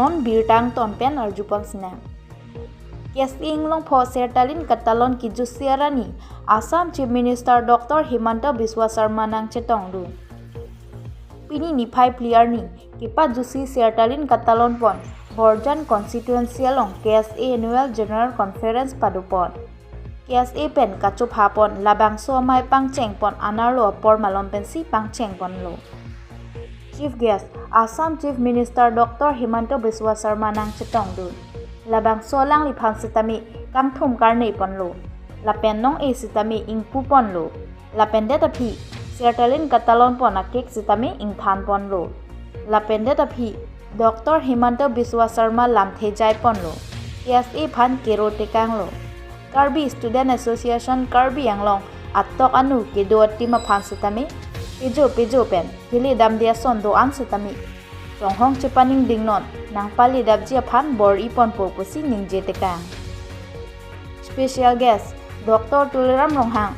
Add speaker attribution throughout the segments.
Speaker 1: non birtang ton pen arjupang sina. Karbi Anglong pho sertalin katalon ki jusiarani Assam Chief Minister Dr. Himanta Biswa Sarma nang chetong du. Pini ni phai player ni kipa jusi sertalin katalon pon Borjan constituency along KSA Annual General Conference padupon. KSA pen kachup hapon labang so mai pangcheng pon anarlo por malom pen si pangcheng pon lo. Chief guest Assam Chief Minister Dr. Himanta Biswa Sarma nang chetong du. Labang so lang li phang sitami kam thum karne pon lo. Lapen nong e sitami ing pu pon lo. Lapen de tapi sertalin katalon pon akek sitami ing than pon lo. Lapen de tapi Dr. Himanta Biswa Sarma lam thejai pon lo. KSA phan kero tekang lo. Karbi Student Association Karbi Anglong atok anu kedot tima phan sitami pejo pen hili dam dia son do an sitami. Ronghong cepaning dingnon nang pali dabjia phan bor ipon po pusi ning je tekang. Special guest Dr. Tuliram Ronghang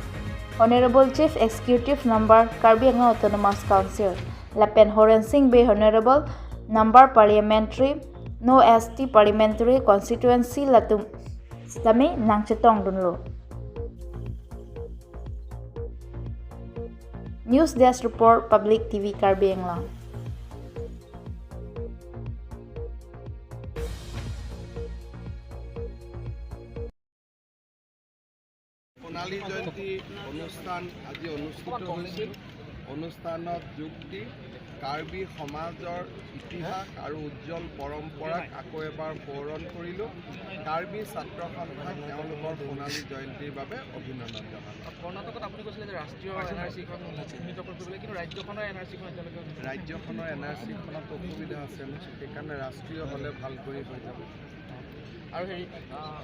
Speaker 1: Honorable Chief Executive Member Karbi Anglong Autonomous Council Lapen Horen Singh Bay Honorable Number Parliamentary No ST Parliamentary Constituency Latum Sitami nang chetong dunlo. News Desk Report Public TV Karbi Anglong.
Speaker 2: সোণালী জয়ন্তী অনুষ্ঠান আজি অনুষ্ঠিত হৈছিল। অনুষ্ঠানত যোগ দি কাৰ্বি সমাজৰ ইতিহাস আৰু উজ্জ্বল পৰম্পৰাক আকৌ এবাৰ সোঁৱৰণ কৰিলোঁ। কাৰ্বি ছাত্ৰ সন্থাক তেওঁলোকৰ সোণালী জয়ন্তীৰ বাবে অভিনন্দন জনালোঁ।
Speaker 3: কৰ্ণাটকত আপুনি কৈছিলে যে ৰাষ্ট্ৰীয় NRC-খন সীমিত কৰিবলৈ, কিন্তু ৰাজ্যখনৰ NRC-খন এতিয়ালৈকে
Speaker 2: ৰাজ্যখনৰ NRC-খনত অসুবিধা আছে, সেইকাৰণে ৰাষ্ট্ৰীয় হ'লে ভাল কৰি হৈ যাব।
Speaker 3: আৰু হেৰি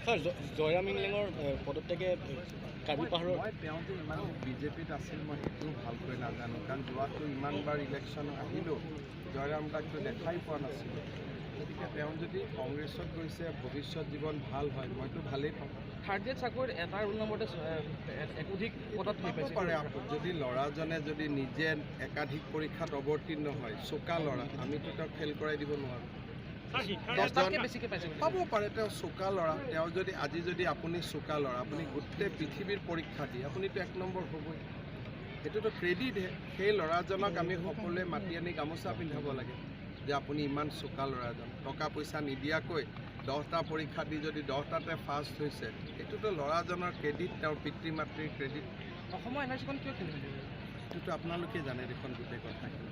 Speaker 3: ছাৰ জয়ৰাম ইংলেঙৰ পদত্যাগে কাৰ্বি পাহাৰৰ
Speaker 2: মই তেওঁ যে ইমান বিজেপিত আছিল মই সেইটোও ভালকৈ নাজানো, কাৰণ যোৱাটো ইমানবাৰ ইলেকশ্যন আহিলোঁ জয়ৰাম দাকটো দেখাই পোৱা নাছিলোঁ। গতিকে তেওঁ যদি কংগ্ৰেছত গৈছে ভৱিষ্যত জীৱন ভাল হয় মইতো ভালেই পাওঁ।
Speaker 3: থাৰ্ড গ্ৰেড চাকৰিত এটাৰ ৰোল নম্বৰতে একাধিক পদত হৈ পাইছে
Speaker 2: পাৰে। যদি ল'ৰাজনে যদি নিজে একাধিক পৰীক্ষাত অৱতীৰ্ণ হয়, চোকা ল'ৰা, আমিতো তেওঁক ফেইল কৰাই দিব নোৱাৰোঁ। পাব পাৰে তেওঁ চোকা ল'ৰা। তেওঁ যদি আজি যদি আপুনি চোকা ল'ৰা, আপুনি গোটেই পৃথিৱীৰ পৰীক্ষা দি আপুনিতো 1 নম্বৰ হ'বই, সেইটোতো ক্ৰেডিটহে। সেই ল'ৰাজনক আমি সকলোৱে মাতি আনি গামোচা পিন্ধাব লাগে যে আপুনি ইমান চোকা ল'ৰাজন, টকা পইচা নিদিয়াকৈ 10টা পৰীক্ষা দি যদি 10টাতে ফাৰ্ষ্ট হৈছে, এইটোতো ল'ৰাজনৰ ক্ৰেডিট, তেওঁৰ পিতৃ মাতৃৰ ক্ৰেডিট।
Speaker 3: অসমৰ NRC-খন কিয় খেলিছিল
Speaker 2: এইটোতো আপোনালোকে জানে দেখোন গোটেই কথাখিনি।